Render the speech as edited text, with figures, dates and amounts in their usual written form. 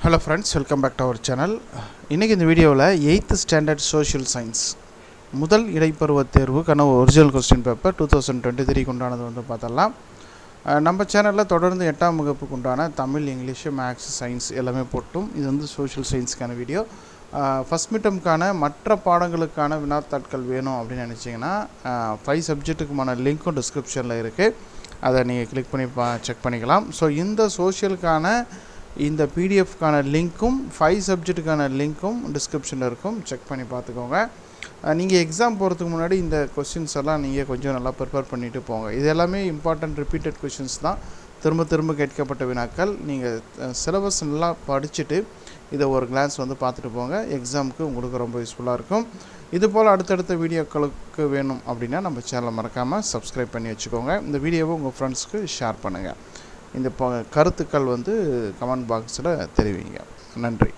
Hello friends, welcome back to our channel. இன்னைக்கு இந்த வீடியோவில் 8th ஸ்டாண்டர்ட் சோஷியல் சயின்ஸ் முதல் இடைப்பருவ தேர்வுக்கான ஒரிஜினல் கொஸ்டின் பேப்பர் 2023 உண்டானது வந்து பார்த்தலாம். நம்ம சேனலில் தொடர்ந்து 8ஆம் வகுப்புக்கு உண்டான தமிழ், இங்கிலீஷ், மேக்ஸ், சயின்ஸ் எல்லாமே போட்டும். இது வந்து சோஷியல் சயின்ஸ்க்கான வீடியோ. ஃபஸ்ட் மிட்டம்க்கான மற்ற பாடங்களுக்கான வினாத்தாட்கள் வேணும் அப்படின்னு நினச்சிங்கன்னா 5 சப்ஜெக்ட்டுக்குமான லிங்க்கும் டிஸ்கிரிப்ஷனில் இருக்குது. அதை நீங்கள் கிளிக் பண்ணி செக் பண்ணிக்கலாம். ஸோ இந்த சோஷியலுக்கான இந்த பிடிஎஃப்கான லிங்க்கும் 5 சப்ஜெக்ட்டுக்கான லிங்க்கும் டிஸ்கிரிப்ஷனில் இருக்கும். செக் பண்ணி பார்த்துக்கோங்க. நீங்கள் எக்ஸாம் போகிறதுக்கு முன்னாடி இந்த கொஸ்டின்ஸ் எல்லாம் நீங்கள் கொஞ்சம் நல்லா ப்ரிப்பேர் பண்ணிவிட்டு போங்க. இது எல்லாமே இம்பார்ட்டன்ட் ரிப்பீட்டட் கொஸ்டின்ஸ் தான், திரும்ப கேட்கப்பட்ட வினாக்கள். நீங்கள் சிலபஸ் நல்லா படிச்சுட்டு இதை ஒரு கிளான்ஸ் வந்து பார்த்துட்டு போங்க. எக்ஸாமுக்கு உங்களுக்கு ரொம்ப யூஸ்ஃபுல்லாக இருக்கும். இதுபோல் அடுத்தடுத்த வீடியோக்களுக்கு வேணும் அப்படின்னா நம்ம சேனலை மறக்காமல் சப்ஸ்கிரைப் பண்ணி வச்சுக்கோங்க. இந்த வீடியோவை உங்கள் ஃப்ரெண்ட்ஸ்க்கு ஷேர் பண்ணுங்கள். இந்த கருத்துக்கள் வந்து கமெண்ட் பாக்ஸில் தெரிவிங்க. நன்றி.